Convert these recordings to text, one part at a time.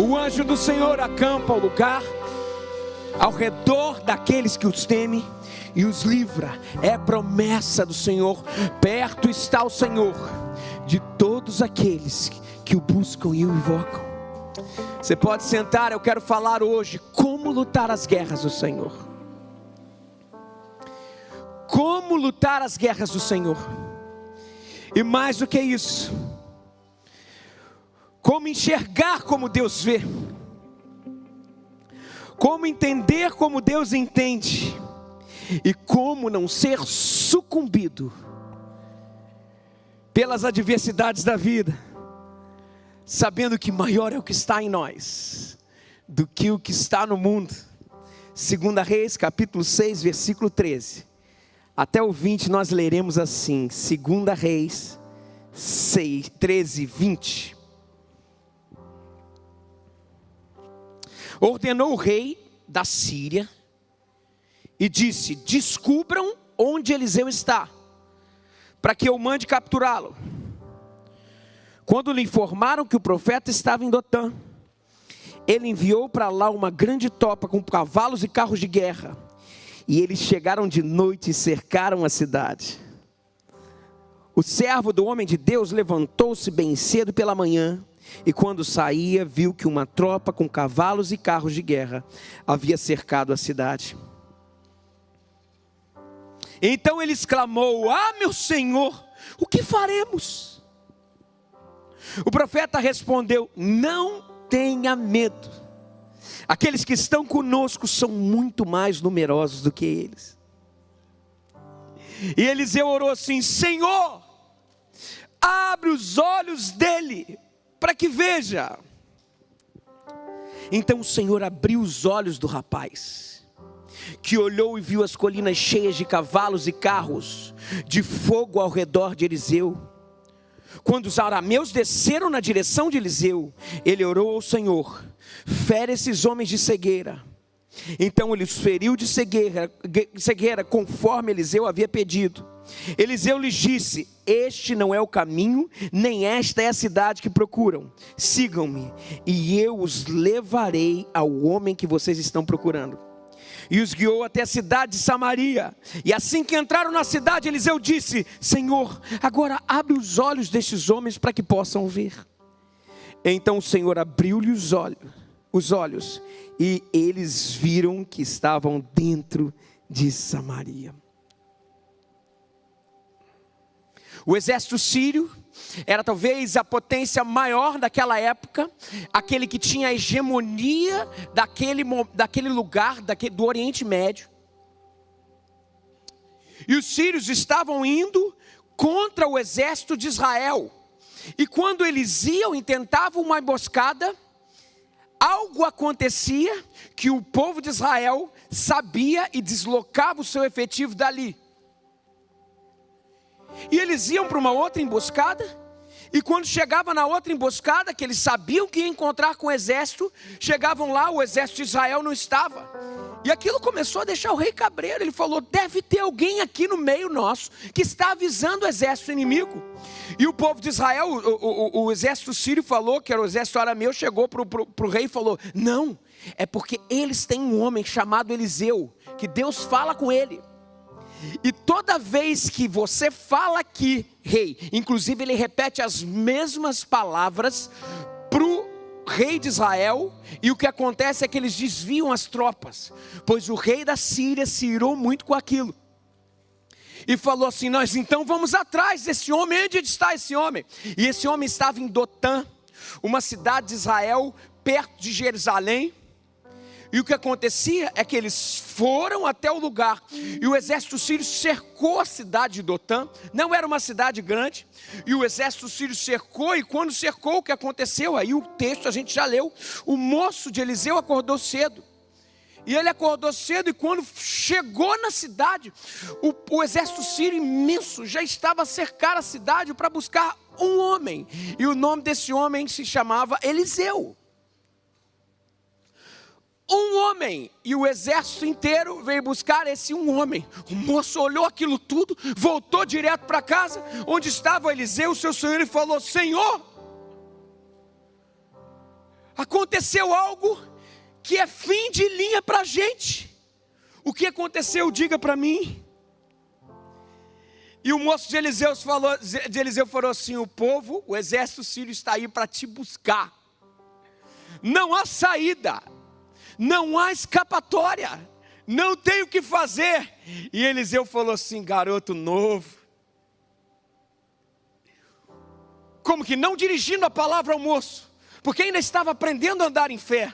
O anjo do Senhor acampa o lugar ao redor daqueles que os temem e os livra. É promessa do Senhor. Perto está o Senhor de todos aqueles que o buscam e o invocam. Você pode sentar. Eu quero falar hoje como lutar as guerras do Senhor. Como lutar as guerras do Senhor. E mais do que isso, como enxergar como Deus vê, como entender como Deus entende, e como não ser sucumbido pelas adversidades da vida, sabendo que maior é o que está em nós do que o que está no mundo. 2 Reis capítulo 6 versículo 13 até o 20, nós leremos assim. 2 Reis 6, 13, 20. Ordenou o rei da Síria e disse: descubram onde Eliseu está, para que eu mande capturá-lo. Quando lhe informaram que o profeta estava em Dotã, ele enviou para lá uma grande tropa com cavalos e carros de guerra. E eles chegaram de noite e cercaram a cidade. O servo do homem de Deus levantou-se bem cedo pela manhã, e quando saía, viu que uma tropa com cavalos e carros de guerra havia cercado a cidade. Então ele exclamou: ah, meu senhor, o que faremos? O profeta respondeu: não tenha medo. Aqueles que estão conosco são muito mais numerosos do que eles. E Eliseu orou assim: Senhor, abre os olhos dele, para que veja. Então o Senhor abriu os olhos do rapaz, que olhou e viu as colinas cheias de cavalos e carros de fogo ao redor de Eliseu. Quando os arameus desceram na direção de Eliseu, ele orou ao Senhor: fere esses homens de cegueira. Então ele os feriu de cegueira, conforme Eliseu havia pedido. Eliseu lhes disse: este não é o caminho, nem esta é a cidade que procuram. Sigam-me, e eu os levarei ao homem que vocês estão procurando. E os guiou até a cidade de Samaria. E assim que entraram na cidade, Eliseu disse: Senhor, agora abre os olhos destes homens para que possam ver. Então o Senhor abriu-lhe os olhos, e eles viram que estavam dentro de Samaria. O exército sírio era talvez a potência maior daquela época, aquele que tinha a hegemonia daquele lugar, do Oriente Médio. E os sírios estavam indo contra o exército de Israel. E quando eles iam e tentavam uma emboscada, algo acontecia que o povo de Israel sabia e deslocava o seu efetivo dali. E eles iam para uma outra emboscada, e quando chegava na outra emboscada, que eles sabiam que ia encontrar com o exército, chegavam lá, o exército de Israel não estava. E aquilo começou a deixar o rei cabreiro. Ele falou: deve ter alguém aqui no meio nosso que está avisando o exército inimigo. E o povo de Israel, o exército sírio falou, que era o exército arameu, chegou para o rei e falou: não, é porque eles têm um homem chamado Eliseu, que Deus fala com ele. E toda vez que você fala aqui, rei, inclusive ele repete as mesmas palavras para o rei de Israel, e o que acontece é que eles desviam as tropas, pois o rei da Síria se irou muito com aquilo. E falou assim: nós então vamos atrás desse homem. Onde está esse homem? E esse homem estava em Dotã, uma cidade de Israel, perto de Jerusalém. E o que acontecia é que eles foram até o lugar, e o exército sírio cercou a cidade de Dotã. Não era uma cidade grande, e o exército sírio cercou. E quando cercou, o que aconteceu? Aí o texto a gente já leu. O moço de Eliseu acordou cedo. E ele acordou cedo, e quando chegou na cidade, o exército sírio imenso já estava a cercar a cidade para buscar um homem. E o nome desse homem se chamava Eliseu. Um homem, e o exército inteiro veio buscar esse um homem. O moço olhou aquilo tudo, voltou direto para casa, onde estava Eliseu, seu senhor, e falou: Senhor, aconteceu algo que é fim de linha para a gente. O que aconteceu? Diga para mim. E o moço de Eliseu falou assim: o povo, o exército sírio está aí para te buscar. Não há saída, não há escapatória, não tem o que fazer. E Eliseu falou assim: garoto novo. Como que não dirigindo a palavra ao moço, porque ainda estava aprendendo a andar em fé.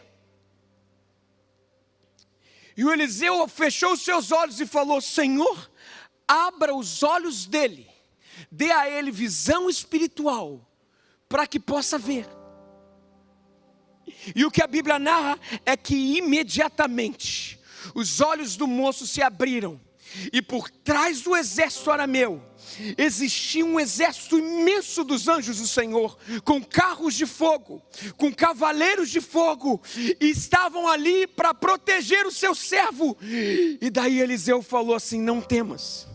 E o Eliseu fechou os seus olhos e falou: Senhor, abra os olhos dele, dê a ele visão espiritual, para que possa ver. E o que a Bíblia narra é que imediatamente os olhos do moço se abriram, e por trás do exército arameu existia um exército imenso dos anjos do Senhor, com carros de fogo, com cavaleiros de fogo, e estavam ali para proteger o seu servo. E daí Eliseu falou assim: não temas,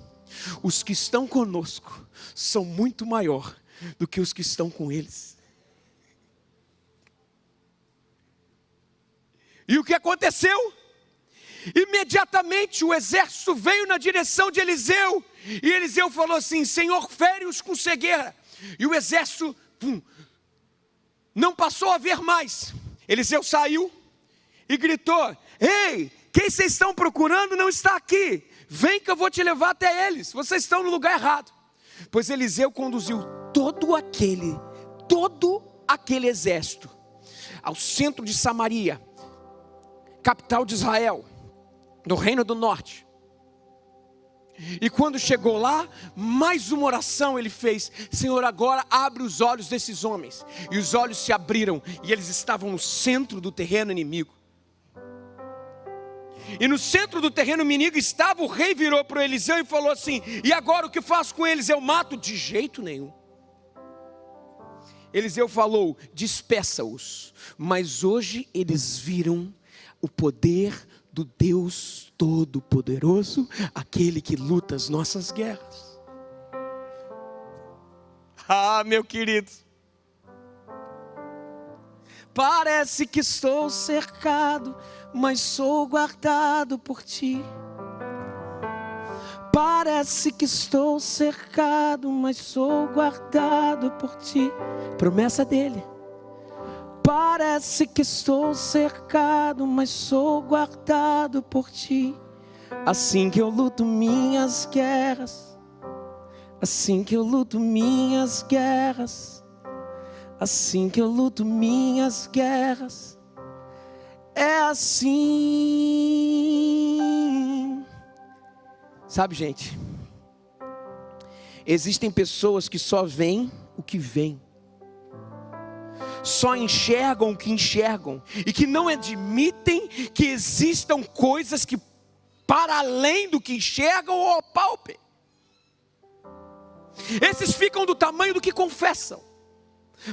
os que estão conosco são muito maior do que os que estão com eles. E o que aconteceu? Imediatamente o exército veio na direção de Eliseu, e Eliseu falou assim: Senhor, fere-os com cegueira. E o exército não passou a ver mais. Eliseu saiu e gritou: ei, quem vocês estão procurando não está aqui, vem que eu vou te levar até eles, vocês estão no lugar errado. Pois Eliseu conduziu todo aquele exército ao centro de Samaria, capital de Israel, no reino do norte. E quando chegou lá, mais uma oração ele fez: Senhor, agora abre os olhos desses homens. E os olhos se abriram, e eles estavam no centro do terreno inimigo. E no centro do terreno inimigo estava o rei. Virou para o Eliseu e falou assim: e agora o que faço com eles? Eu mato? De jeito nenhum. Eliseu falou: despeça-os. Mas hoje eles viram o poder do Deus Todo-Poderoso, aquele que luta as nossas guerras. Ah, meu querido, parece que estou cercado, mas sou guardado por ti. Parece que estou cercado, mas sou guardado por ti. Promessa dele. Parece que estou cercado, mas sou guardado por ti. Assim que eu luto minhas guerras, assim que eu luto minhas guerras, assim que eu luto minhas guerras, é assim. Sabe, gente, existem pessoas que só veem o que veem, só enxergam o que enxergam, e que não admitem que existam coisas que para além do que enxergam ou apalpem. Esses ficam do tamanho do que confessam.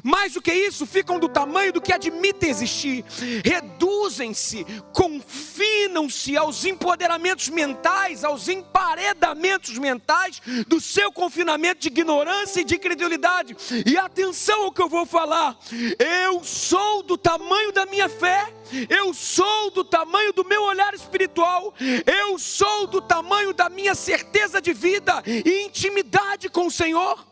Mais do que isso, ficam do tamanho do que admitem existir. Reduzem-se, confinam-se aos empoderamentos mentais, aos emparedamentos mentais do seu confinamento de ignorância e de incredulidade. E atenção ao que eu vou falar: eu sou do tamanho da minha fé, eu sou do tamanho do meu olhar espiritual, eu sou do tamanho da minha certeza de vida e intimidade com o Senhor.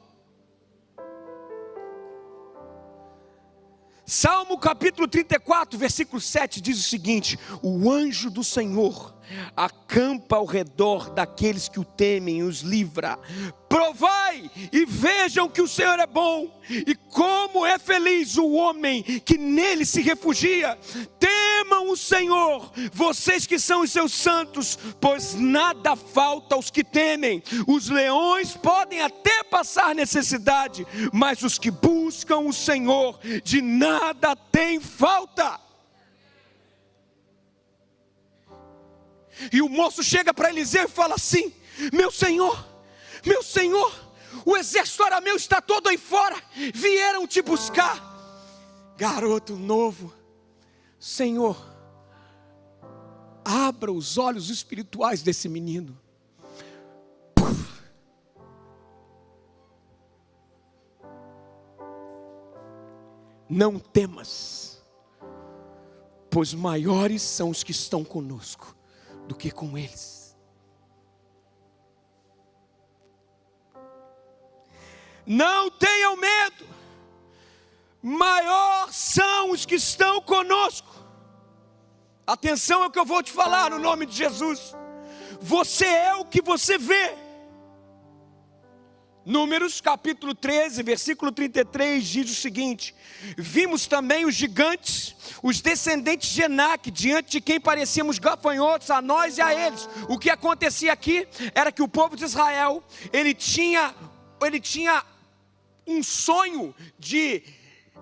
Salmo capítulo 34, versículo 7 diz o seguinte: o anjo do Senhor acampa ao redor daqueles que o temem e os livra. Provai e vejam que o Senhor é bom, e como é feliz o homem que nele se refugia. Temam o Senhor, vocês que são os seus santos, pois nada falta aos que temem. Os leões podem até passar necessidade, mas os que buscam o Senhor, de nada tem falta. E o moço chega para Eliseu e fala assim: meu senhor, o exército arameu está todo aí fora, vieram te buscar. Garoto novo, Senhor, abra os olhos espirituais desse menino. Não temas, pois maiores são os que estão conosco do que com eles. Não tenham medo, maior são os que estão conosco. Atenção ao que eu vou te falar no nome de Jesus. Você é o que você vê. Números capítulo 13, versículo 33 diz o seguinte: vimos também os gigantes, os descendentes de Enaque, diante de quem parecíamos gafanhotos a nós e a eles. O que acontecia aqui era que o povo de Israel, ele tinha um sonho de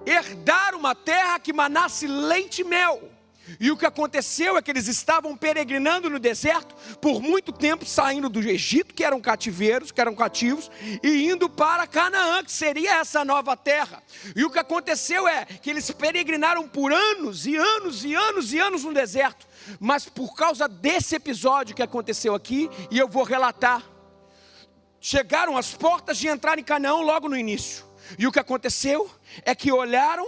herdar uma terra que manasse leite e mel. E o que aconteceu é que eles estavam peregrinando no deserto por muito tempo, saindo do Egito, que eram cativeiros, que eram cativos, e indo para Canaã, que seria essa nova terra. E o que aconteceu é que eles peregrinaram por anos e anos e anos e anos no deserto. Mas por causa desse episódio que aconteceu aqui, e eu vou relatar, chegaram às portas de entrar em Canaã logo no início. E o que aconteceu é que olharam,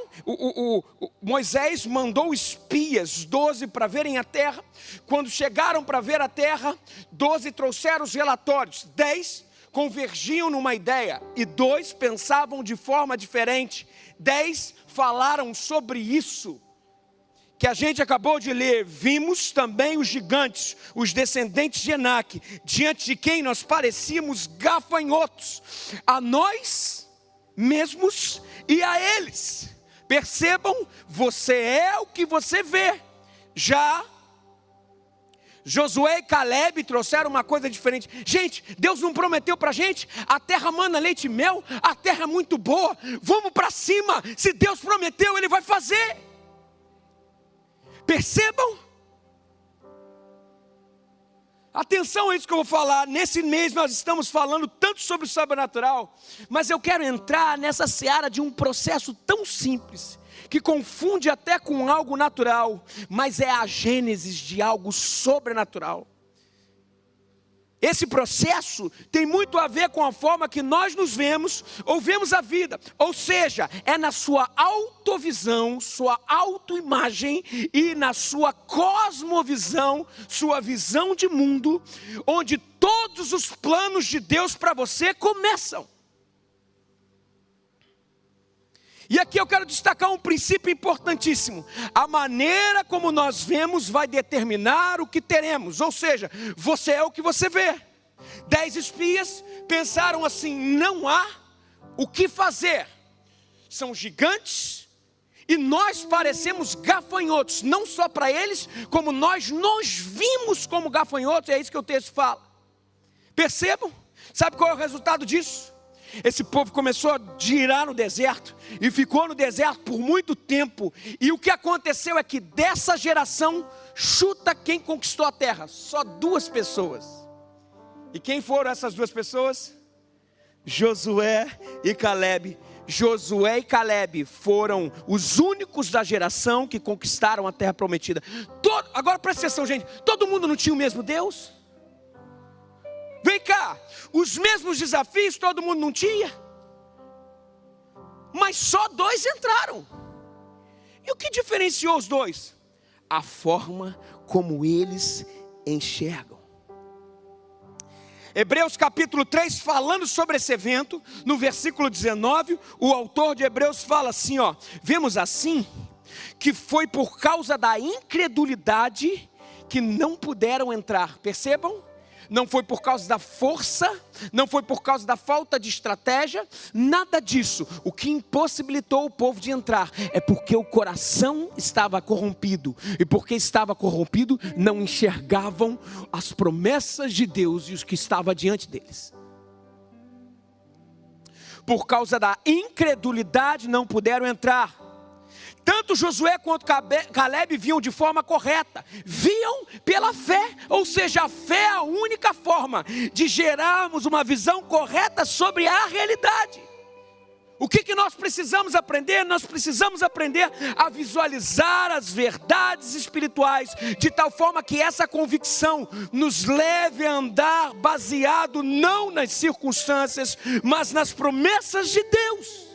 Moisés mandou espias, 12 para verem a terra. Quando chegaram para ver a terra, 12 trouxeram os relatórios, 10 convergiam numa ideia e 2 pensavam de forma diferente. 10 falaram sobre isso que a gente acabou de ler. Vimos também os gigantes, os descendentes de Enaque, diante de quem nós parecíamos gafanhotos, a nós mesmos e a eles. Percebam, você é o que você vê. Já Josué e Caleb trouxeram uma coisa diferente. Gente, Deus não prometeu para a gente a terra mana leite e mel? A terra é muito boa, vamos para cima. Se Deus prometeu, Ele vai fazer. Percebam? Atenção a isso que eu vou falar. Nesse mês nós estamos falando tanto sobre o sobrenatural, mas eu quero entrar nessa seara de um processo tão simples, que confunde até com algo natural, mas é a gênese de algo sobrenatural. Esse processo tem muito a ver com a forma que nós nos vemos ou vemos a vida. Ou seja, é na sua autovisão, sua autoimagem e na sua cosmovisão, sua visão de mundo, onde todos os planos de Deus para você começam. E aqui eu quero destacar um princípio importantíssimo. A maneira como nós vemos vai determinar o que teremos. Ou seja, você é o que você vê. 10 espias pensaram assim: não há o que fazer. São gigantes e nós parecemos gafanhotos. Não só para eles, como nós nos vimos como gafanhotos. É isso que o texto fala. Percebam? Sabe qual é o resultado disso? Esse povo começou a girar no deserto e ficou no deserto por muito tempo. E o que aconteceu é que dessa geração, chuta quem conquistou a terra: só 2 pessoas. E quem foram essas 2 pessoas? Josué e Caleb. Josué e Caleb foram os únicos da geração que conquistaram a terra prometida. Agora presta atenção, gente. Todo mundo não tinha o mesmo Deus? Vem cá, os mesmos desafios todo mundo não tinha? Mas só 2 entraram. E o que diferenciou os 2? A forma como eles enxergam. Hebreus capítulo 3, falando sobre esse evento, no versículo 19, o autor de Hebreus fala assim, ó: vemos assim que foi por causa da incredulidade que não puderam entrar. Percebam? Não foi por causa da força, não foi por causa da falta de estratégia, nada disso. O que impossibilitou o povo de entrar é porque o coração estava corrompido. E porque estava corrompido, não enxergavam as promessas de Deus e os que estavam diante deles. Por causa da incredulidade não puderam entrar. Tanto Josué quanto Caleb viam de forma correta, viam pela fé, ou seja, a fé é a única forma de gerarmos uma visão correta sobre a realidade. O que nós precisamos aprender? Nós precisamos aprender a visualizar as verdades espirituais, de tal forma que essa convicção nos leve a andar baseado não nas circunstâncias, mas nas promessas de Deus.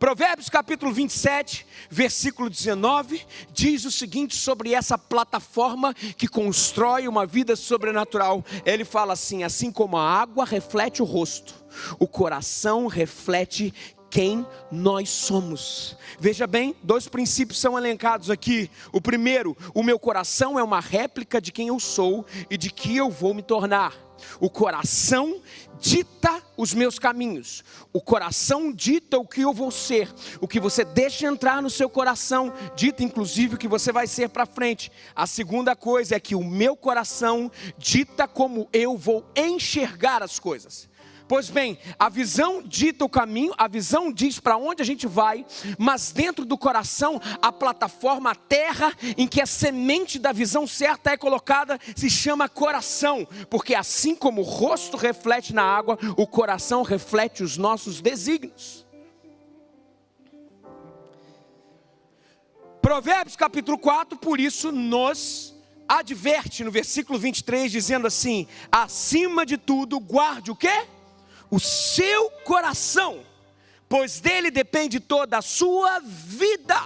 Provérbios capítulo 27, versículo 19, diz o seguinte sobre essa plataforma que constrói uma vida sobrenatural. Ele fala assim: assim como a água reflete o rosto, o coração reflete quem nós somos. Veja bem, 2 princípios são elencados aqui. O primeiro, o meu coração é uma réplica de quem eu sou e de que eu vou me tornar. O coração dita os meus caminhos. O coração dita o que eu vou ser. O que você deixa entrar no seu coração dita inclusive o que você vai ser para frente. A segunda coisa é que o meu coração dita como eu vou enxergar as coisas. Pois bem, a visão dita o caminho, a visão diz para onde a gente vai, mas dentro do coração, a plataforma, a terra em que a semente da visão certa é colocada, se chama coração, porque assim como o rosto reflete na água, o coração reflete os nossos desígnios. Provérbios capítulo 4, por isso nos adverte no versículo 23, dizendo assim: acima de tudo, guarde o quê? O seu coração, pois dele depende toda a sua vida.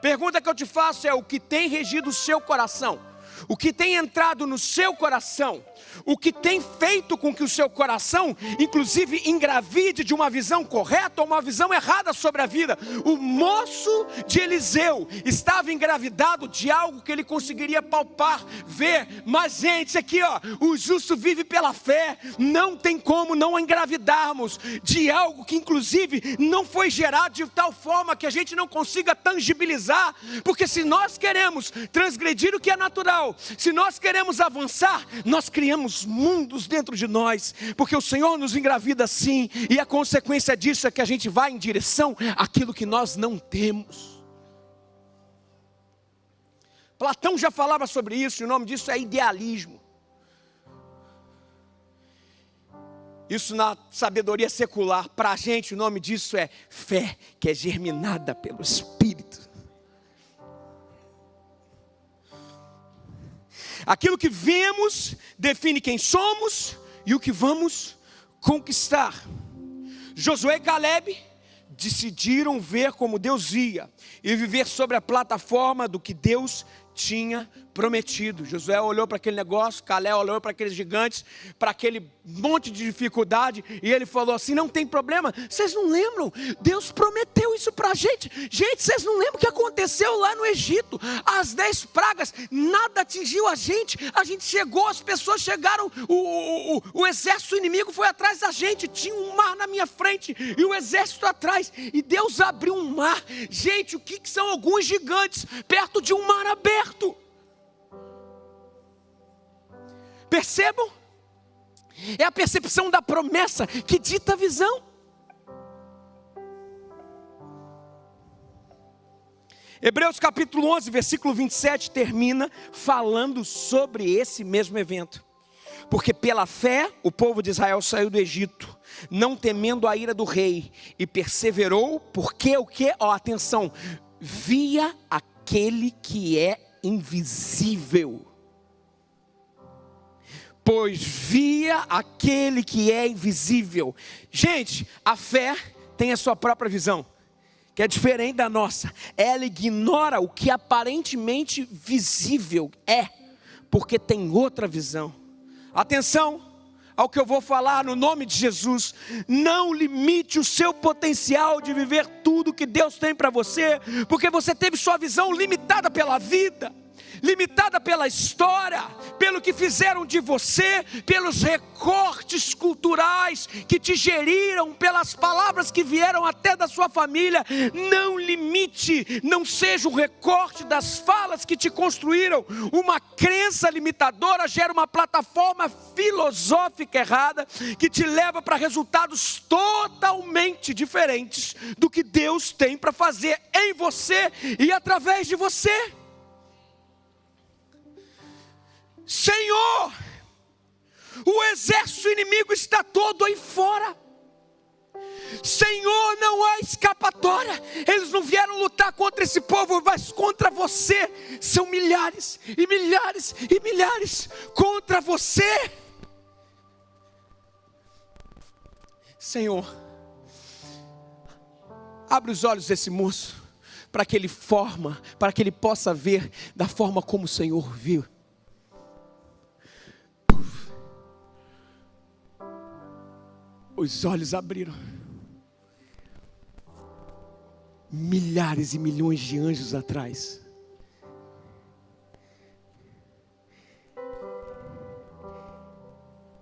Pergunta que eu te faço é: o que tem regido o seu coração? O que tem entrado no seu coração? O que tem feito com que o seu coração, inclusive, engravide de uma visão correta ou uma visão errada sobre a vida? O moço de Eliseu estava engravidado de algo que ele conseguiria palpar, ver. Mas gente, aqui ó, o justo vive pela fé. Não tem como não engravidarmos de algo que inclusive não foi gerado de tal forma que a gente não consiga tangibilizar. Porque se nós queremos transgredir o que é natural, se nós queremos avançar, nós criamos mundos dentro de nós, porque o Senhor nos engravida assim, e a consequência disso é que a gente vai em direção àquilo que nós não temos. Platão já falava sobre isso, e o nome disso é idealismo. Isso na sabedoria secular, para a gente o nome disso é fé, que é germinada pelo Espírito. Aquilo que vemos define quem somos e o que vamos conquistar. Josué e Caleb decidiram ver como Deus via e viver sobre a plataforma do que Deus tinha prometido. Josué olhou para aquele negócio, Caleb olhou para aqueles gigantes, para aquele monte de dificuldade, e ele falou assim: não tem problema, vocês não lembram? Deus prometeu isso para a gente. Gente, vocês não lembram o que aconteceu lá no Egito? As 10 pragas, nada atingiu a gente chegou, as pessoas chegaram, o exército inimigo foi atrás da gente, tinha um mar na minha frente e o exército atrás, e Deus abriu um mar. Gente, o que são alguns gigantes perto de um mar aberto? Percebam? É a percepção da promessa que dita a visão. Hebreus capítulo 11, versículo 27 termina falando sobre esse mesmo evento. Porque pela fé o povo de Israel saiu do Egito, não temendo a ira do rei, e perseverou, porque o que? Ó, atenção, via aquele que é invisível. Pois via aquele que é invisível. Gente, a fé tem a sua própria visão, que é diferente da nossa. Ela ignora o que aparentemente visível é, porque tem outra visão. Atenção ao que eu vou falar no nome de Jesus. Não limite o seu potencial de viver tudo que Deus tem para você, porque você teve sua visão limitada pela vida, limitada pela história, pelo que fizeram de você, pelos recortes culturais que te geriram, pelas palavras que vieram até da sua família. Não limite, não seja um recorte das falas que te construíram. Uma crença limitadora gera uma plataforma filosófica errada, que te leva para resultados totalmente diferentes do que Deus tem para fazer em você e através de você. Senhor, o exército inimigo está todo aí fora. Senhor, não há escapatória. Eles não vieram lutar contra esse povo, mas contra você. São milhares e milhares e milhares contra você. Senhor, Abre os olhos desse moço, para que ele possa ver da forma como o Senhor viu. Os olhos abriram. Milhares e milhões de anjos atrás.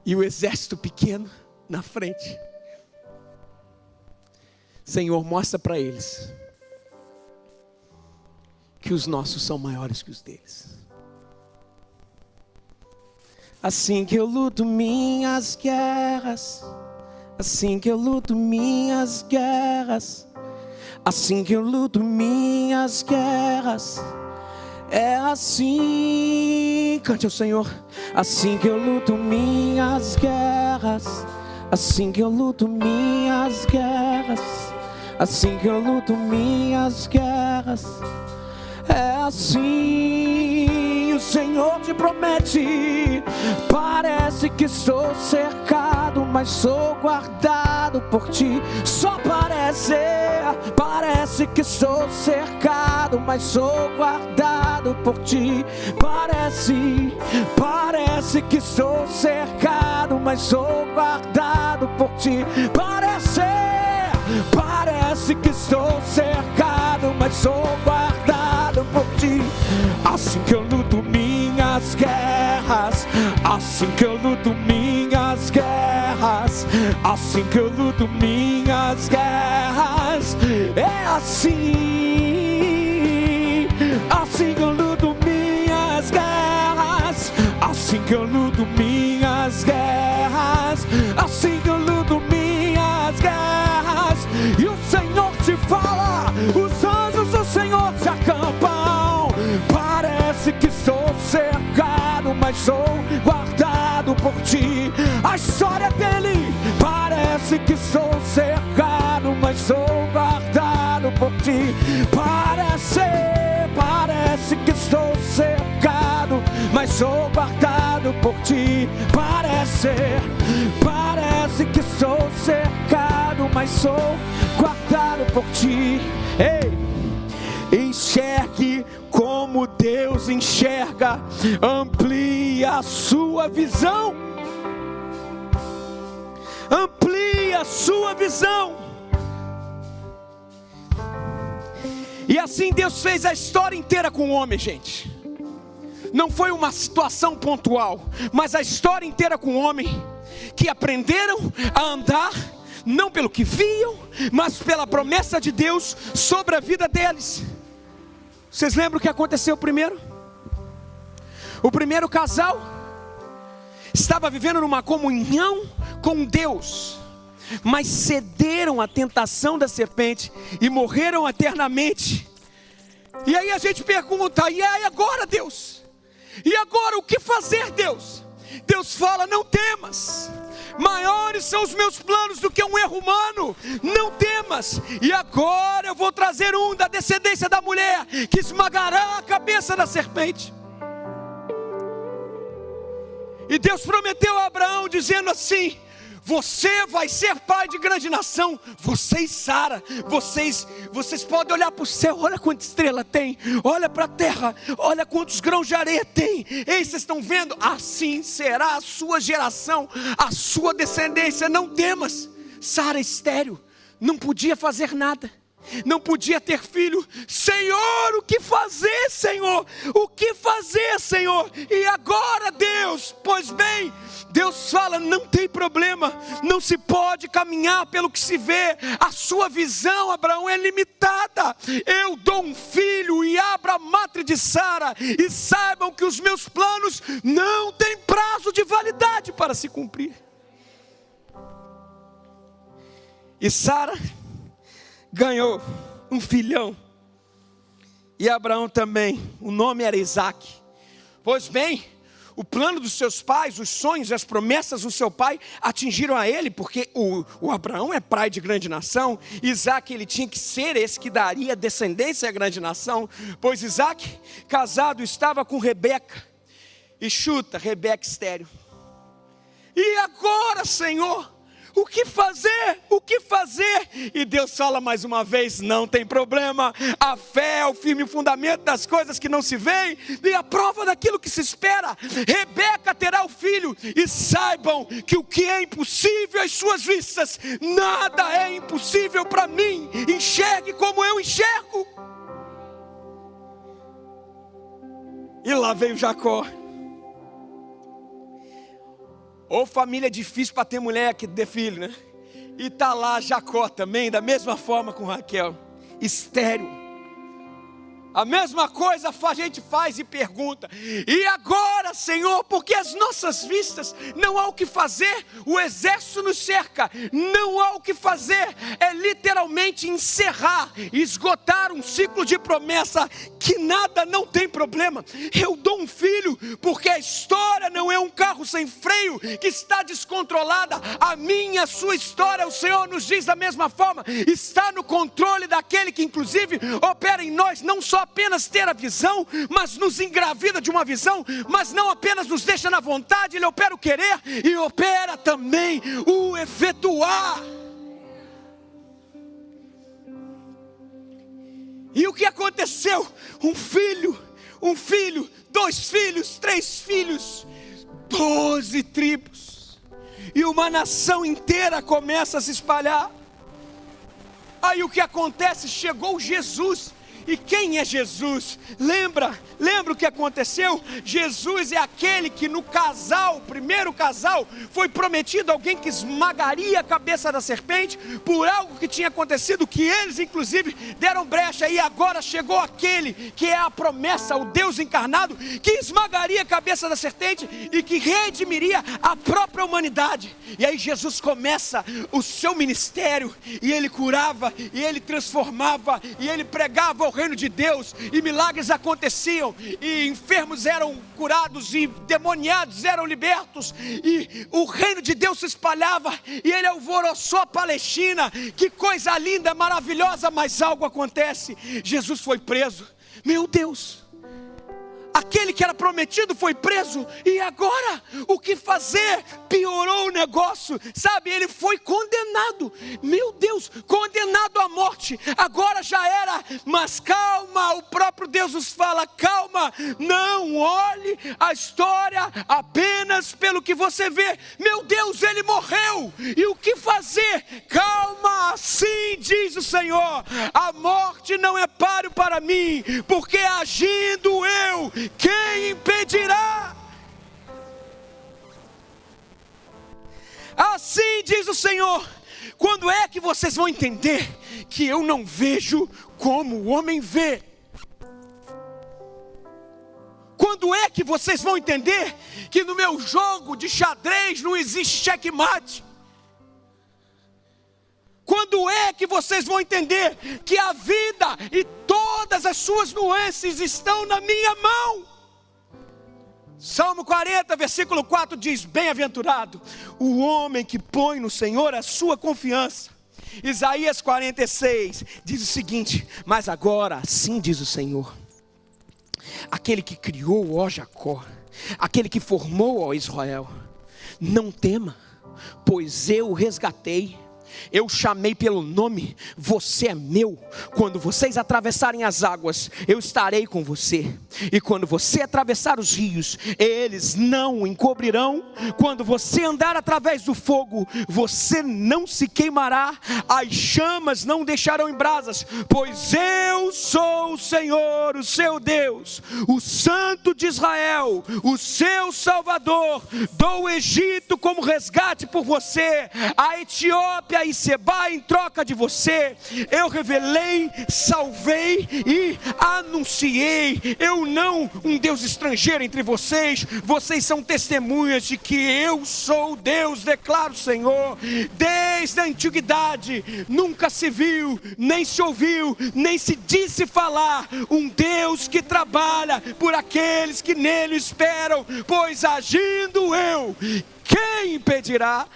E o exército pequeno na frente. Senhor, mostra para eles que os nossos são maiores que os deles. Assim que eu luto minhas guerras, assim que eu luto minhas guerras, assim que eu luto minhas guerras, é assim, cante ao Senhor. Assim que eu luto minhas guerras, assim que eu luto minhas guerras, assim que eu luto minhas guerras, é assim. O Senhor te promete. Parece que sou cercado, mas sou guardado por ti. Só parece que sou cercado, mas sou guardado por ti. Parece que sou cercado, mas sou guardado por ti. Parece que estou cercado, mas sou guardado por ti. Assim que eu luto minhas guerras, assim que eu luto minhas guerras, assim que eu luto minhas guerras, é assim. Assim que eu luto minhas guerras, assim que eu luto minhas guerras, assim que eu luto minhas guerras. E o Senhor te fala, os anjos do Senhor se acampam. Parece que sou cercado, mas sou guardado por ti. A história dele, parece que sou cercado, mas sou guardado por ti. Parece que estou cercado, mas sou guardado por ti. Parece que sou cercado, mas sou guardado por ti. Ei, enxergue como Deus enxerga, amplie a sua visão. Amplie a sua visão. E assim Deus fez a história inteira com o homem, gente. Não foi uma situação pontual, mas a história inteira com o homem, que aprenderam a andar, não pelo que viam, mas pela promessa de Deus sobre a vida deles. Vocês lembram o que aconteceu primeiro? O primeiro casal estava vivendo numa comunhão com Deus, mas cederam à tentação da serpente e morreram eternamente. E aí a gente pergunta, e aí agora, Deus? E agora o que fazer, Deus? Deus fala, não temas. Maiores são os meus planos do que um erro humano. Não temas. E agora eu vou trazer um da descendência da mulher, que esmagará a cabeça da serpente. E Deus prometeu a Abraão, dizendo assim: você vai ser pai de grande nação. Você e Sara, vocês podem olhar para o céu, olha quanta estrela tem, olha para a terra, olha quantos grãos de areia tem. Ei, vocês estão vendo? Assim será a sua geração, a sua descendência. Não temas. Sara estéril, não podia fazer nada, não podia ter filho. Senhor, o que fazer, Senhor? O que fazer, Senhor? E agora, Deus? Pois bem, Deus fala, não tem problema, não se pode caminhar pelo que se vê. A sua visão, Abraão, é limitada. Eu dou um filho e abra a matriz de Sara, e saibam que os meus planos não têm prazo de validade para se cumprir. E Sara ganhou um filhão, e Abraão também. O nome era Isaac. Pois bem, o plano dos seus pais, os sonhos e as promessas do seu pai atingiram a ele, porque o Abraão é pai de grande nação. Isaac, ele tinha que ser esse que daria descendência à grande nação, pois Isaac, casado, estava com Rebeca. E chuta, Rebeca estéril. E agora, Senhor, o que fazer? O que fazer? E Deus fala mais uma vez: não tem problema, a fé é o firme fundamento das coisas que não se veem, e a prova daquilo que se espera. Rebeca terá o filho, e saibam que o que é impossível às suas vistas, nada é impossível para mim. Enxergue como eu enxergo. E lá veio Jacó. Ou família difícil para ter mulher que dê filho, né? E tá lá Jacó também, da mesma forma com Raquel, estéril. A mesma coisa a gente faz e pergunta: e agora, Senhor, porque as nossas vistas não há o que fazer, o exército nos cerca, não há o que fazer, é literalmente encerrar, esgotar um ciclo de promessa, que nada não tem problema. Eu dou um filho, porque a história não é um carro sem freio, que está descontrolada. A minha, a sua história, o Senhor nos diz da mesma forma, está no controle daquele que inclusive opera em nós, não só apenas ter a visão, mas nos engravida de uma visão, mas não apenas nos deixa na vontade, Ele opera o querer e opera também o efetuar. E o que aconteceu? Um filho, 2 filhos, 3 filhos, 12 tribos, e uma nação inteira começa a se espalhar. Aí o que acontece? Chegou Jesus. E quem é Jesus? Lembra o que aconteceu? Jesus é aquele que no primeiro casal, foi prometido alguém que esmagaria a cabeça da serpente, por algo que tinha acontecido, que eles inclusive deram brecha. E agora chegou aquele que é a promessa, o Deus encarnado, que esmagaria a cabeça da serpente e que redimiria a própria humanidade. E aí Jesus começa o seu ministério, e Ele curava, e Ele transformava, e Ele pregava o reino de Deus, e milagres aconteciam, e enfermos eram curados, e demoniados eram libertos, e o reino de Deus se espalhava, e Ele alvoroçou a Palestina. Que coisa linda, maravilhosa. Mas algo acontece: Jesus foi preso. Meu Deus, aquele que era prometido foi preso, e agora o que fazer? Piorou o negócio, sabe? Ele foi condenado, meu Deus, condenado à morte. Agora já era, mas calma, o próprio Deus nos fala: calma, não olhe a história apenas pelo que você vê. Meu Deus, ele morreu, e o que fazer? Calma, assim diz o Senhor: a morte não é páreo para mim, porque agindo eu, quem impedirá? Assim diz o Senhor. Quando é que vocês vão entender que eu não vejo como o homem vê? Quando é que vocês vão entender que no meu jogo de xadrez não existe checkmate? Quando é que vocês vão entender que a vida e todas as suas nuances estão na minha mão? Salmo 40, versículo 4 diz: bem-aventurado o homem que põe no Senhor a sua confiança. Isaías 46 diz o seguinte: mas agora assim diz o Senhor, aquele que criou, ó Jacó, aquele que formou, ó Israel: não tema, pois eu o resgatei, eu chamei pelo nome, você é meu. Quando vocês atravessarem as águas, eu estarei com você. E quando você atravessar os rios, eles não o encobrirão. Quando você andar através do fogo, você não se queimará, as chamas não deixarão em brasas, pois eu sou o Senhor, o seu Deus, o Santo de Israel, o seu Salvador. Dou o Egito como resgate por você, a Etiópia e Sebá em troca de você. Eu revelei, salvei e anunciei. Eu não um Deus estrangeiro entre vocês. Vocês são testemunhas de que eu sou Deus, declara o Senhor. Desde a antiguidade nunca se viu, nem se ouviu, nem se disse falar um Deus que trabalha por aqueles que nele esperam. Pois agindo eu, quem impedirá?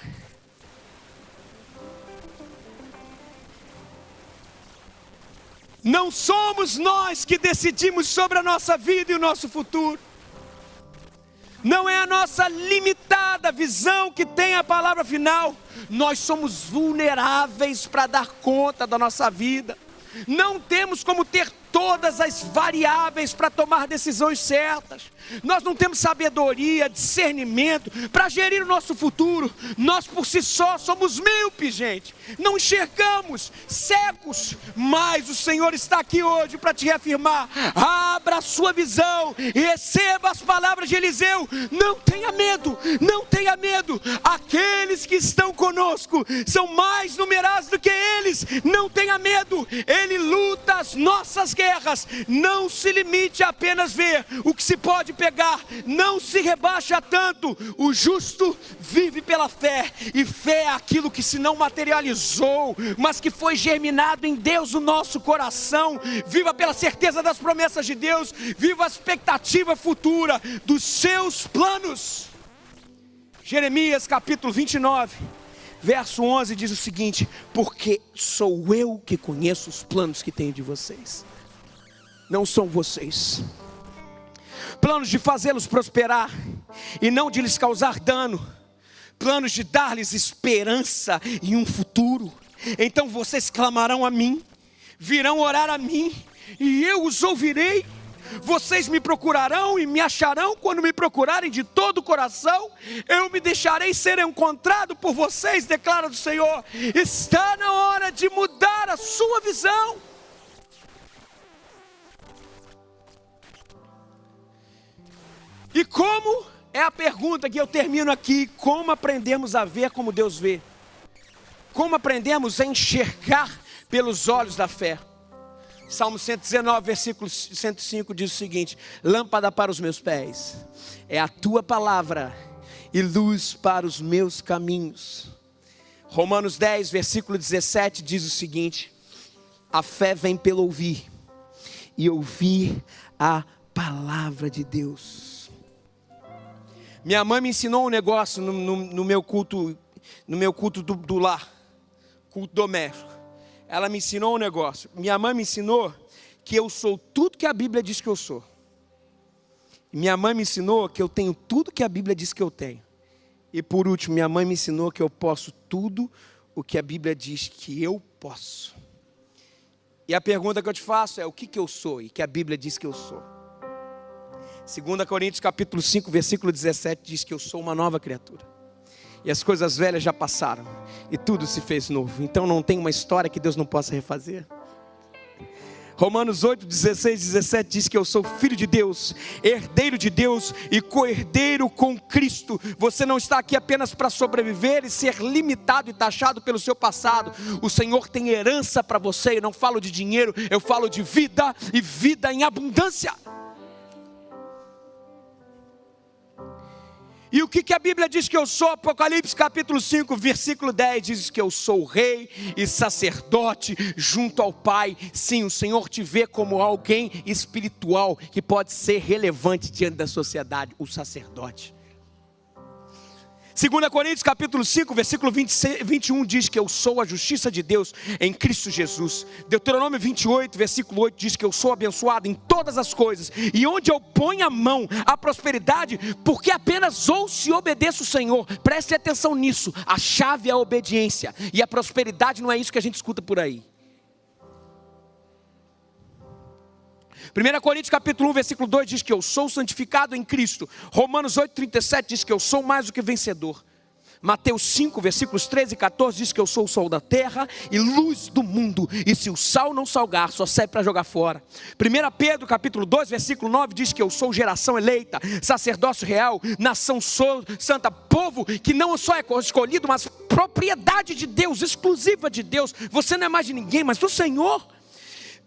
Não somos nós que decidimos sobre a nossa vida e o nosso futuro. Não é a nossa limitada visão que tem a palavra final. Nós somos vulneráveis para dar conta da nossa vida. Não temos como ter todas as variáveis para tomar decisões certas. Nós não temos sabedoria, discernimento para gerir o nosso futuro. Nós por si só somos míopes, gente. Não enxergamos, cegos. Mas o Senhor está aqui hoje para te reafirmar. Abra a sua visão e receba as palavras de Eliseu. Não tenha medo, não tenha medo. Aqueles que estão conosco são mais numerosos do que eles. Não tenha medo. Ele luta as nossas guerras. Não se limite a apenas ver o que se pode pegar. Não se rebaixa tanto. O justo vive pela fé. E fé é aquilo que se não materializou, mas que foi germinado em Deus no nosso coração. Viva pela certeza das promessas de Deus. Viva a expectativa futura dos seus planos. Jeremias capítulo 29 verso 11 diz o seguinte: porque sou eu que conheço os planos que tenho de vocês, não são vocês. Planos de fazê-los prosperar e não de lhes causar dano, planos de dar-lhes esperança e um futuro. Então vocês clamarão a mim, virão orar a mim, e eu os ouvirei. Vocês me procurarão e me acharão quando me procurarem de todo o coração. Eu me deixarei ser encontrado por vocês, declara o Senhor. Está na hora de mudar a sua visão. E como, é a pergunta que eu termino aqui, como aprendemos a ver como Deus vê? Como aprendemos a enxergar pelos olhos da fé? Salmo 119, versículo 105 diz o seguinte: lâmpada para os meus pés é a tua palavra e luz para os meus caminhos. Romanos 10, versículo 17 diz o seguinte: a fé vem pelo ouvir, e ouvir a palavra de Deus. Minha mãe me ensinou um negócio no meu culto do lar, culto doméstico. Ela me ensinou um negócio. Minha mãe me ensinou que eu sou tudo que a Bíblia diz que eu sou. Minha mãe me ensinou que eu tenho tudo que a Bíblia diz que eu tenho. E por último, minha mãe me ensinou que eu posso tudo o que a Bíblia diz que eu posso. E a pergunta que eu te faço é: o que eu sou e que a Bíblia diz que eu sou? 2 Coríntios capítulo 5, versículo 17 diz que eu sou uma nova criatura. E as coisas velhas já passaram, e tudo se fez novo. Então não tem uma história que Deus não possa refazer. Romanos 8, 16, 17 diz que eu sou filho de Deus, herdeiro de Deus e co-herdeiro com Cristo. Você não está aqui apenas para sobreviver e ser limitado e taxado pelo seu passado. O Senhor tem herança para você. Eu não falo de dinheiro, eu falo de vida, e vida em abundância. E o que a Bíblia diz que eu sou? Apocalipse capítulo 5, versículo 10 diz que eu sou rei e sacerdote junto ao Pai. Sim, o Senhor te vê como alguém espiritual que pode ser relevante diante da sociedade, o sacerdote. 2 Coríntios capítulo 5, versículo 21 diz que eu sou a justiça de Deus em Cristo Jesus. Deuteronômio 28, versículo 8 diz que eu sou abençoado em todas as coisas, e onde eu ponho a mão, a prosperidade, porque apenas ouço e obedeço o Senhor. Preste atenção nisso, a chave é a obediência, e a prosperidade não é isso que a gente escuta por aí. 1 Coríntios capítulo 1, versículo 2 diz que eu sou santificado em Cristo. Romanos 8, 37 diz que eu sou mais do que vencedor. Mateus 5, versículos 13 e 14 diz que eu sou o sol da terra e luz do mundo. E se o sal não salgar, só serve para jogar fora. 1 Pedro capítulo 2, versículo 9 diz que eu sou geração eleita, sacerdócio real, nação santa, povo que não só é escolhido, mas propriedade de Deus, exclusiva de Deus. Você não é mais de ninguém, mas do Senhor.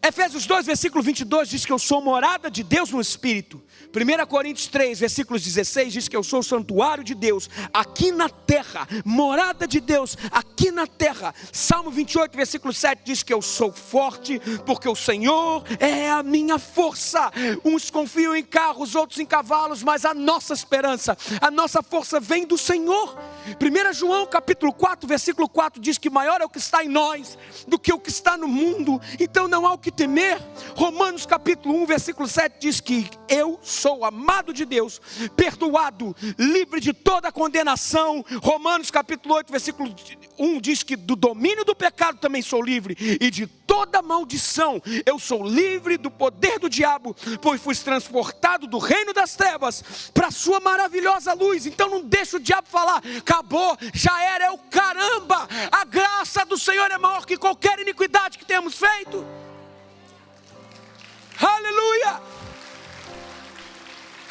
Efésios 2, versículo 22 diz que eu sou morada de Deus no Espírito. 1 Coríntios 3, versículos 16 diz que eu sou o santuário de Deus aqui na terra, morada de Deus aqui na terra. Salmo 28, versículo 7 diz que eu sou forte, porque o Senhor é a minha força. Uns confiam em carros, outros em cavalos, mas a nossa esperança, a nossa força vem do Senhor. 1 João capítulo 4, versículo 4 diz que maior é o que está em nós do que o que está no mundo. Então não há o que temer? Romanos capítulo 1, versículo 7 diz que eu sou amado de Deus, perdoado, livre de toda condenação. Romanos capítulo 8, versículo 1 diz que do domínio do pecado também sou livre, e de toda maldição eu sou livre do poder do diabo, pois fui transportado do reino das trevas para a sua maravilhosa luz. Então não deixa o diabo falar, acabou, já era, é o caramba, a graça do Senhor é maior que qualquer iniquidade que temos feito. Aleluia,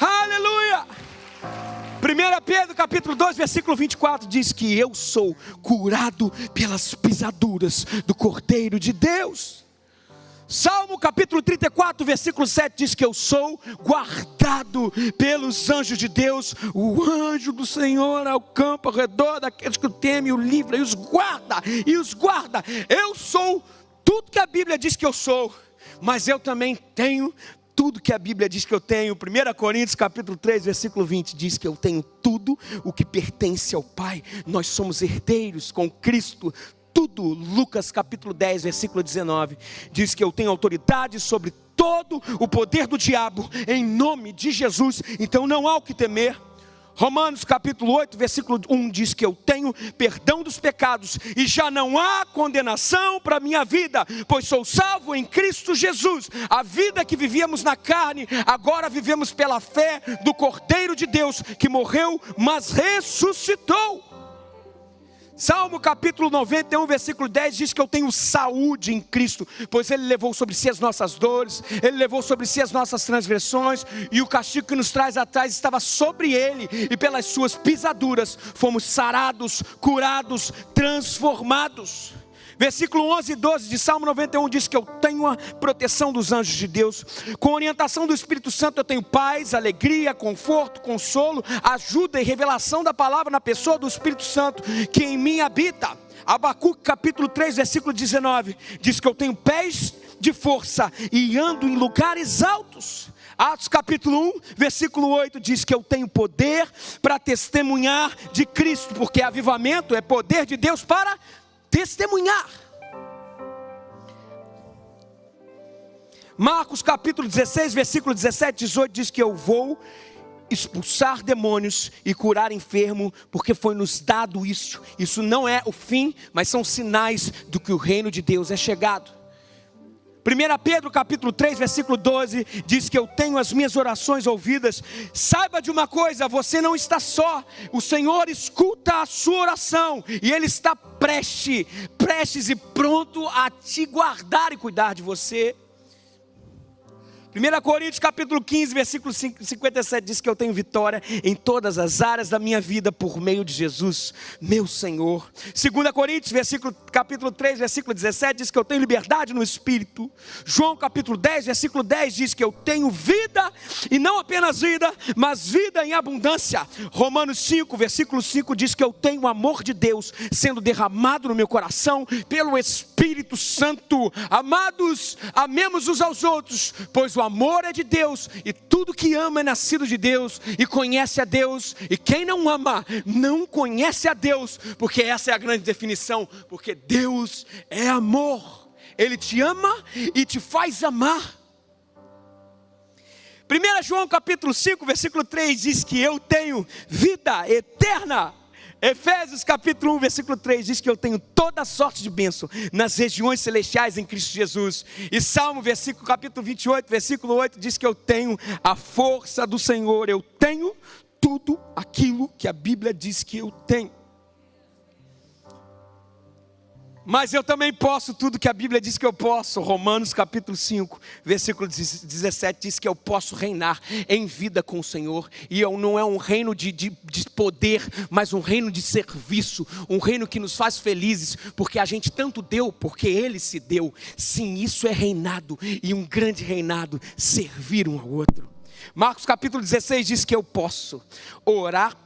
aleluia. 1 Pedro capítulo 2, versículo 24 diz que eu sou curado pelas pisaduras do Cordeiro de Deus. Salmo capítulo 34, versículo 7 diz que eu sou guardado pelos anjos de Deus. O anjo do Senhor acampa ao redor daqueles que o temem e o livra, e os guarda. Eu sou tudo que a Bíblia diz que eu sou, mas eu também tenho tudo que a Bíblia diz que eu tenho. 1 Coríntios capítulo 3, versículo 20 diz que eu tenho tudo o que pertence ao Pai. Nós somos herdeiros com Cristo. Tudo. Lucas capítulo 10, versículo 19 diz que eu tenho autoridade sobre todo o poder do diabo, em nome de Jesus. Então não há o que temer. Romanos capítulo 8, versículo 1 diz que eu tenho perdão dos pecados e já não há condenação para a minha vida, pois sou salvo em Cristo Jesus. A vida que vivíamos na carne, agora vivemos pela fé do Cordeiro de Deus, que morreu, mas ressuscitou. Salmo capítulo 91, versículo 10 diz que eu tenho saúde em Cristo, pois Ele levou sobre si as nossas dores, Ele levou sobre si as nossas transgressões, e o castigo que nos traz atrás estava sobre Ele, e pelas suas pisaduras fomos sarados, curados, transformados. Versículo 11 e 12 de Salmo 91 diz que eu tenho a proteção dos anjos de Deus. Com orientação do Espírito Santo eu tenho paz, alegria, conforto, consolo, ajuda e revelação da palavra na pessoa do Espírito Santo que em mim habita. Abacuque capítulo 3, versículo 19 diz que eu tenho pés de força e ando em lugares altos. Atos capítulo 1, versículo 8 diz que eu tenho poder para testemunhar de Cristo, porque avivamento é poder de Deus para testemunhar. Marcos capítulo 16, versículo 17, 18 diz que eu vou expulsar demônios e curar enfermo, porque foi nos dado isso. Isso não é o fim, mas são sinais do que o reino de Deus é chegado. 1 Pedro capítulo 3, versículo 12, diz que eu tenho as minhas orações ouvidas. Saiba de uma coisa, você não está só. O Senhor escuta a sua oração, e Ele está prestes e pronto a te guardar e cuidar de você. 1 Coríntios capítulo 15, versículo 57 diz que eu tenho vitória em todas as áreas da minha vida por meio de Jesus, meu Senhor. 2 Coríntios capítulo 3, versículo 17 diz que eu tenho liberdade no Espírito. João capítulo 10, versículo 10 diz que eu tenho vida, e não apenas vida, mas vida em abundância. Romanos 5, versículo 5 diz que eu tenho o amor de Deus sendo derramado no meu coração pelo Espírito Santo. Amados, amemos uns aos outros, pois o amor é de Deus, e tudo que ama é nascido de Deus e conhece a Deus. E quem não ama não conhece a Deus, porque essa é a grande definição, porque Deus é amor. Ele te ama e te faz amar. 1 João capítulo 5, versículo 3 diz que eu tenho vida eterna. Efésios capítulo 1, versículo 3 diz que eu tenho toda sorte de bênção nas regiões celestiais em Cristo Jesus. E Salmo capítulo 28, versículo 8 diz que eu tenho a força do Senhor. Eu tenho tudo aquilo que a Bíblia diz que eu tenho. Mas eu também posso tudo que a Bíblia diz que eu posso. Romanos capítulo 5, versículo 17 diz que eu posso reinar em vida com o Senhor. E não é um reino de poder, mas um reino de serviço. Um reino que nos faz felizes, porque a gente tanto deu, porque Ele se deu. Sim, isso é reinado, e um grande reinado, servir um ao outro. Marcos capítulo 16 diz que eu posso orar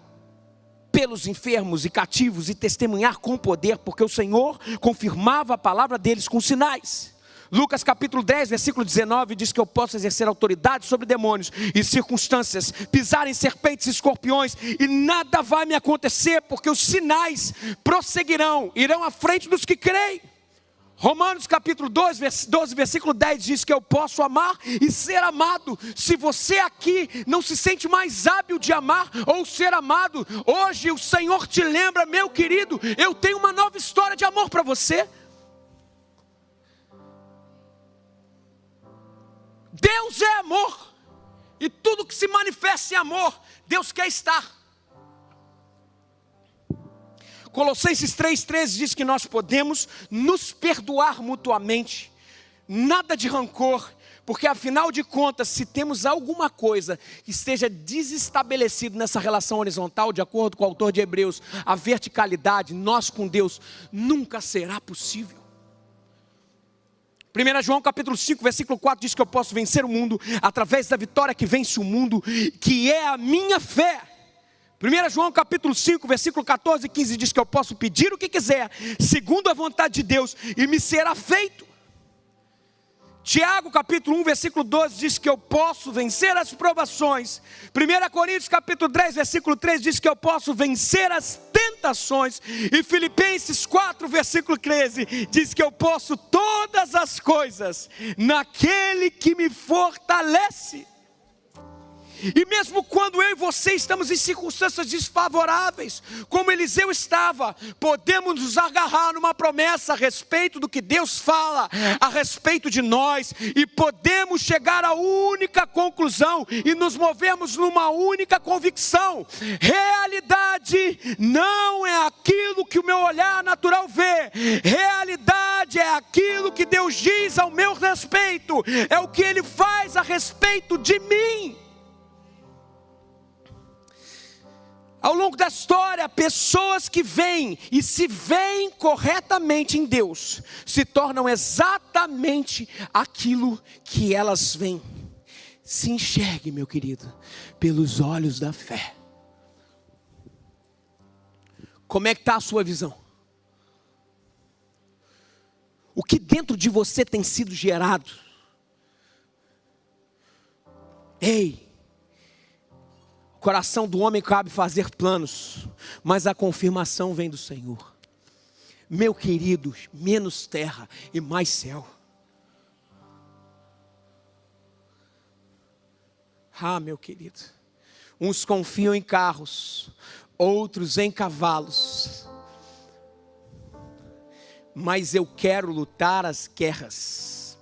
pelos enfermos e cativos e testemunhar com poder, porque o Senhor confirmava a palavra deles com sinais. Lucas capítulo 10, versículo 19 diz que eu posso exercer autoridade sobre demônios e circunstâncias, pisar em serpentes e escorpiões, e nada vai me acontecer, porque os sinais prosseguirão, irão à frente dos que creem. Romanos capítulo 12, versículo 10 diz que eu posso amar e ser amado. Se você aqui não se sente mais hábil de amar ou ser amado, hoje o Senhor te lembra, meu querido, eu tenho uma nova história de amor para você. Deus é amor, e tudo que se manifesta em amor, Deus quer estar. Colossenses 3,13 diz que nós podemos nos perdoar mutuamente, nada de rancor, porque afinal de contas, se temos alguma coisa que esteja desestabelecido nessa relação horizontal, de acordo com o autor de Hebreus, a verticalidade, nós com Deus, nunca será possível. 1 João capítulo 5, versículo 4 diz que eu posso vencer o mundo através da vitória que vence o mundo, que é a minha fé. 1 João capítulo 5, versículo 14 e 15 diz que eu posso pedir o que quiser, segundo a vontade de Deus, e me será feito. Tiago capítulo 1, versículo 12 diz que eu posso vencer as provações. 1 Coríntios capítulo 3, versículo 3 diz que eu posso vencer as tentações. E Filipenses 4, versículo 13 diz que eu posso todas as coisas naquele que me fortalece. E mesmo quando eu e você estamos em circunstâncias desfavoráveis, como Eliseu estava, podemos nos agarrar numa promessa a respeito do que Deus fala a respeito de nós, e podemos chegar à única conclusão e nos movermos numa única convicção: realidade não é aquilo que o meu olhar natural vê, realidade é aquilo que Deus diz ao meu respeito, é o que Ele faz a respeito de mim. Ao longo da história, pessoas que veem e se veem corretamente em Deus, se tornam exatamente aquilo que elas veem. Se enxergue, meu querido, pelos olhos da fé. Como é que está a sua visão? O que dentro de você tem sido gerado? Ei! O coração do homem cabe fazer planos, mas a confirmação vem do Senhor. Meu querido, menos terra e mais céu. Ah, meu querido, uns confiam em carros, outros em cavalos, mas eu quero lutar as guerras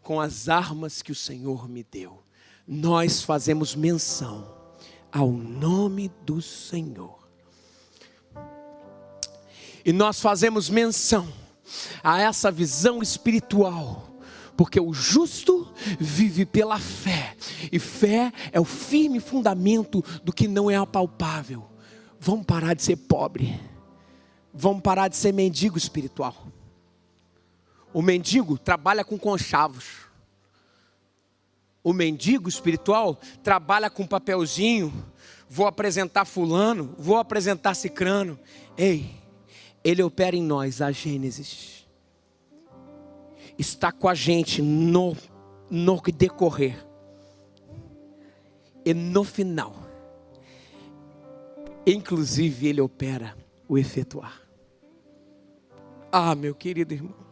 com as armas que o Senhor me deu. Nós fazemos menção ao nome do Senhor. E nós fazemos menção a essa visão espiritual, porque o justo vive pela fé, e fé é o firme fundamento do que não é apalpável. Vamos parar de ser pobre, vamos parar de ser mendigo espiritual. O mendigo trabalha com conchavos. O mendigo espiritual trabalha com papelzinho, vou apresentar fulano, vou apresentar cicrano. Ei, ele opera em nós a Gênesis. Está com a gente no decorrer. E no final. Inclusive ele opera o efetuar. Ah, meu querido irmão.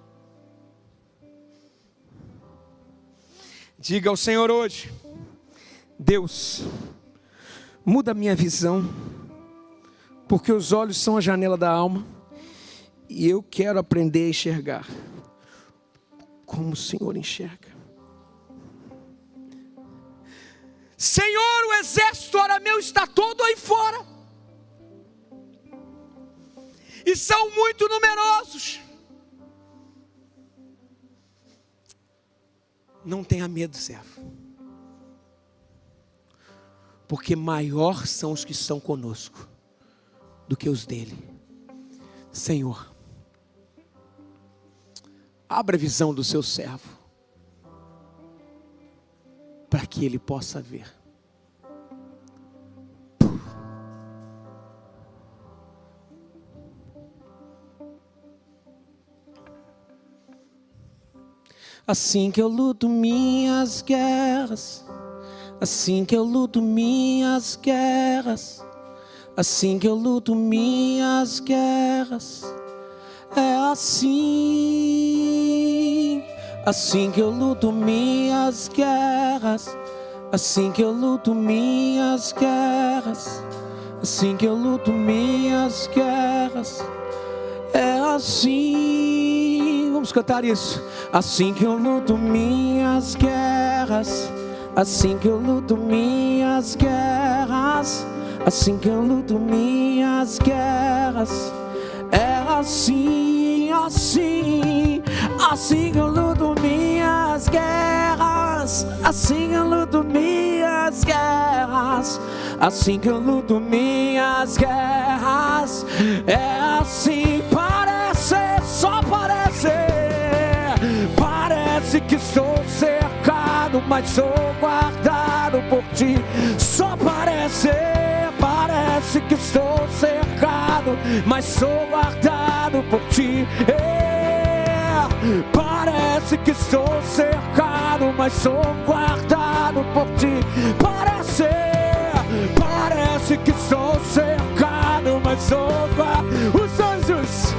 Diga ao Senhor hoje: Deus, muda a minha visão, porque os olhos são a janela da alma, e eu quero aprender a enxergar como o Senhor enxerga. Senhor, o exército arameu está todo aí fora, e são muito numerosos. Não tenha medo, servo, porque maior são os que estão conosco do que os dele. Senhor, abra a visão do seu servo, para que ele possa ver. Assim que eu luto minhas guerras, assim que eu luto minhas guerras, assim que eu luto minhas guerras, É assim, assim que eu luto minhas guerras, assim que eu luto minhas guerras, assim que eu luto minhas guerras. É assim, vamos cantar isso. Assim que eu luto minhas guerras, assim que eu luto minhas guerras, assim que eu luto minhas guerras. É assim, assim, assim que eu luto minhas guerras, assim que eu luto minhas guerras, assim que eu luto minhas guerras. É assim, parece, só parece, parece que estou cercado, mas sou guardado por ti. Só parece, parece que estou cercado, mas sou guardado por ti. Parece que estou cercado, mas sou guardado por ti. Parece, parece que estou cercado, mas sou guardado. Os anjos,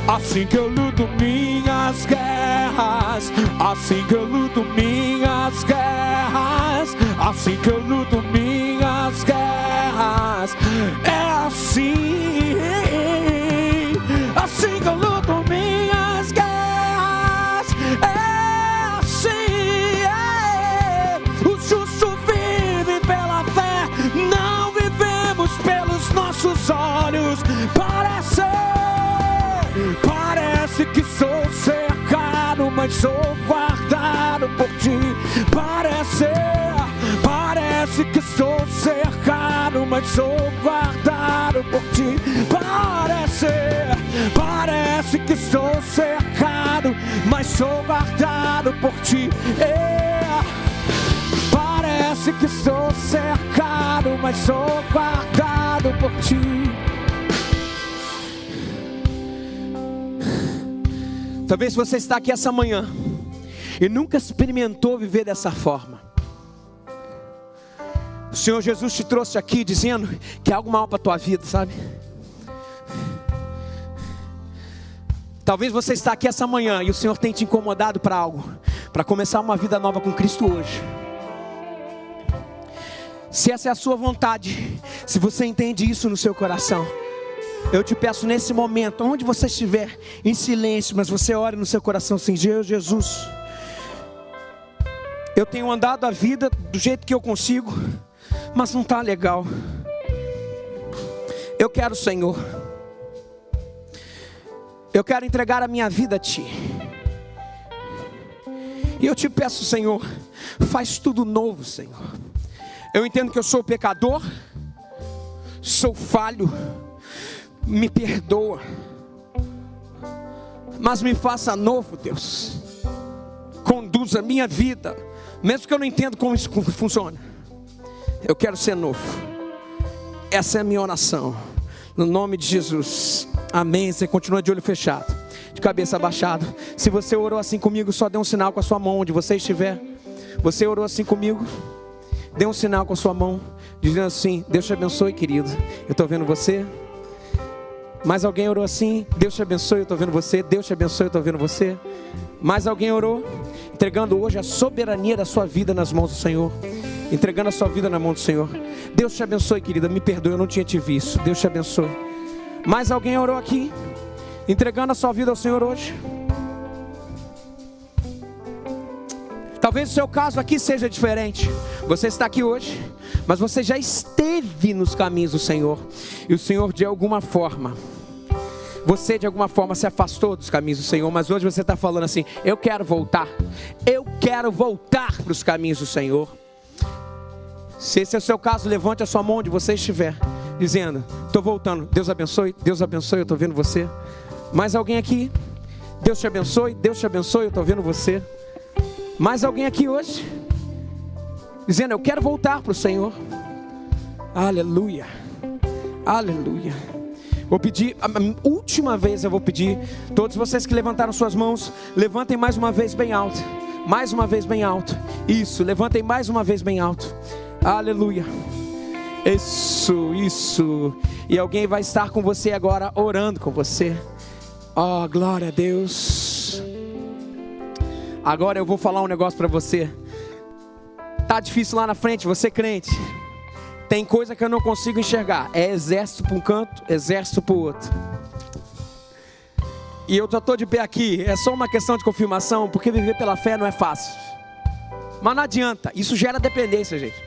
assim que eu luto minhas guerras, assim que eu luto minhas guerras, assim que eu luto minhas guerras. É assim, assim que eu luto minhas guerras. É assim, o justo vive pela fé, não vivemos pelos nossos olhos. Parece, parece que sou cercado, mas sou guardado por ti. Parece, parece que sou cercado, mas sou guardado por ti. Parece, parece que sou cercado, mas sou guardado por ti. Parece que sou cercado, mas sou guardado por ti. Talvez você está aqui essa manhã e nunca experimentou viver dessa forma. O Senhor Jesus te trouxe aqui dizendo que é algo mal para a tua vida, sabe? Talvez você está aqui essa manhã e o Senhor tem te incomodado para algo, para começar uma vida nova com Cristo hoje. Se essa é a sua vontade, se você entende isso no seu coração, eu te peço nesse momento, onde você estiver, em silêncio, mas você ore no seu coração assim: Jesus, eu tenho andado a vida do jeito que eu consigo, mas não está legal. Eu quero, Senhor, eu quero entregar a minha vida a Ti. E eu te peço, Senhor, faz tudo novo, Senhor. Eu entendo que eu sou pecador, sou falho, me perdoa, mas me faça novo, Deus. Conduza a minha vida, mesmo que eu não entenda como isso funciona. Eu quero ser novo. Essa é a minha oração, no nome de Jesus, amém. Você continua de olho fechado, de cabeça abaixada. Se você orou assim comigo, só dê um sinal com a sua mão onde você estiver. Você orou assim comigo? Dê um sinal com a sua mão, dizendo assim: Deus te abençoe, querido, eu estou vendo você. Mais alguém orou assim? Deus te abençoe, eu estou vendo você. Deus te abençoe, eu estou vendo você. Mais alguém orou? Entregando hoje a soberania da sua vida nas mãos do Senhor. Entregando a sua vida na mão do Senhor. Deus te abençoe, querida, me perdoe, eu não tinha te visto. Deus te abençoe. Mais alguém orou aqui? Entregando a sua vida ao Senhor hoje? Talvez o seu caso aqui seja diferente. Você está aqui hoje, mas você já esteve nos caminhos do Senhor. E o Senhor de alguma forma, você de alguma forma se afastou dos caminhos do Senhor. Mas hoje você está falando assim: eu quero voltar. Eu quero voltar para os caminhos do Senhor. Se esse é o seu caso, levante a sua mão onde você estiver, dizendo: estou voltando. Deus abençoe, eu estou vendo você. Mais alguém aqui? Deus te abençoe, eu estou vendo você. Mais alguém aqui hoje? Dizendo: eu quero voltar para o Senhor. Aleluia, aleluia. Vou pedir, a última vez eu vou pedir, todos vocês que levantaram suas mãos, levantem mais uma vez bem alto. Mais uma vez bem alto. Isso, levantem mais uma vez bem alto. Aleluia. Isso. E alguém vai estar com você agora, orando com você. Oh, glória a Deus. Agora eu vou falar um negócio para você. Tá difícil lá na frente, você crente. Tem coisa que eu não consigo enxergar. É exército para um canto, exército para o outro. E eu já estou de pé aqui. É só uma questão de confirmação, porque viver pela fé não é fácil. Mas não adianta, isso gera dependência, gente.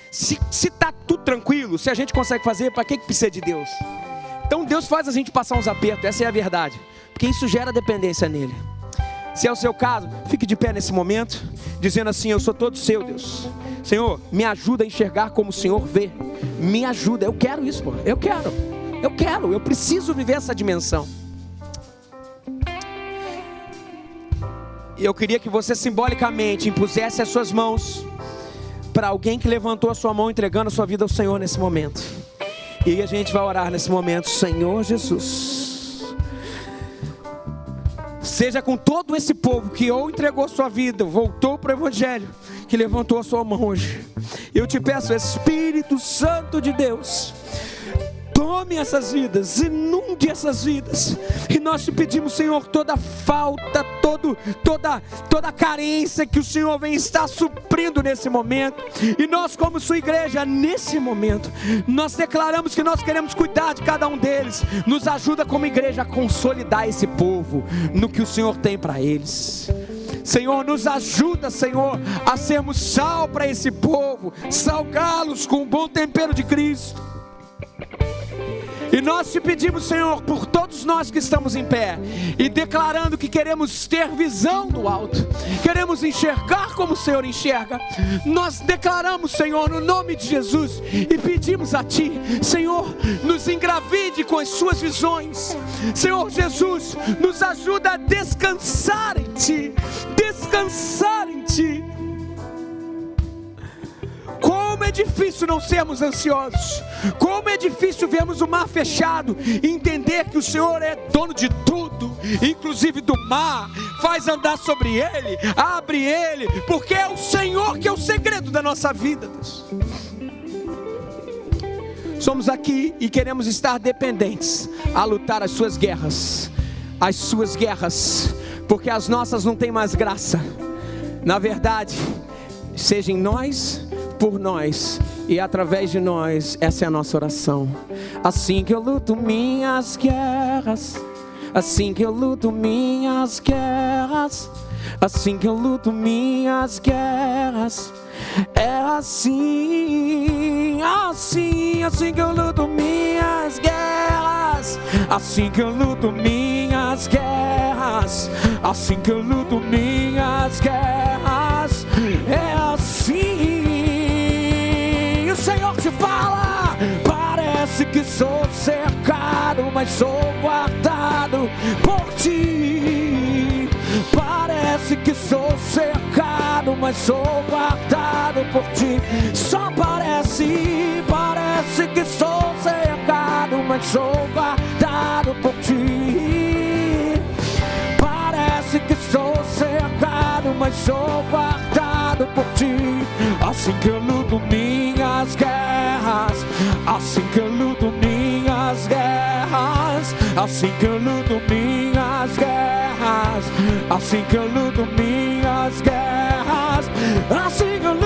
Se tá tudo tranquilo, se a gente consegue fazer, para que precisa de Deus? Então Deus faz a gente passar uns apertos, essa é a verdade. Porque isso gera dependência nele. Se é o seu caso, fique de pé nesse momento, dizendo assim: eu sou todo seu, Deus. Senhor, me ajuda a enxergar como o Senhor vê. Me ajuda, eu quero isso, pô. Eu preciso viver essa dimensão. Eu queria que você simbolicamente impusesse as suas mãos para alguém que levantou a sua mão entregando a sua vida ao Senhor nesse momento. E a gente vai orar nesse momento. Senhor Jesus, seja com todo esse povo que ou entregou sua vida, voltou para o Evangelho, que levantou a sua mão hoje. Eu te peço, Espírito Santo de Deus, tome essas vidas, inunde essas vidas. E nós te pedimos, Senhor, toda falta, toda carência que o Senhor vem estar suprindo nesse momento. E nós, como sua igreja, nesse momento, nós declaramos que nós queremos cuidar de cada um deles. Nos ajuda como igreja a consolidar esse povo no que o Senhor tem para eles. Senhor, nos ajuda, Senhor, a sermos sal para esse povo, salgá-los com o bom tempero de Cristo. E nós te pedimos, Senhor, por todos nós que estamos em pé e declarando que queremos ter visão do alto, queremos enxergar como o Senhor enxerga. Nós declaramos, Senhor, no nome de Jesus, e pedimos a Ti, Senhor, nos engravide com as suas visões. Senhor Jesus, nos ajuda a descansar em Ti, descansar em Ti. Como é difícil não sermos ansiosos. Como é difícil vermos o mar fechado e entender que o Senhor é dono de tudo, inclusive do mar. Faz andar sobre ele, abre ele, porque é o Senhor que é o segredo da nossa vida, Deus. Somos aqui e queremos estar dependentes a lutar as suas guerras, porque as nossas não têm mais graça. Na verdade, seja em nós, por nós e através de nós. Essa é a nossa oração. Assim que eu luto minhas guerras, assim que eu luto minhas guerras, assim que eu luto minhas guerras, é assim, assim que eu luto minhas guerras, assim que eu luto minhas guerras, assim que eu luto minhas guerras, é assim. O Senhor te fala: parece que sou cercado, mas sou guardado por Ti. Parece que sou cercado, mas sou guardado por Ti. Só parece que sou cercado, mas sou guardado por Ti. Parece que sou cercado, mas sou guardado por Ti. Assim que eu luto minhas guerras, assim que eu luto minhas guerras, assim que eu luto minhas guerras, assim que eu luto minhas guerras, assim que eu luto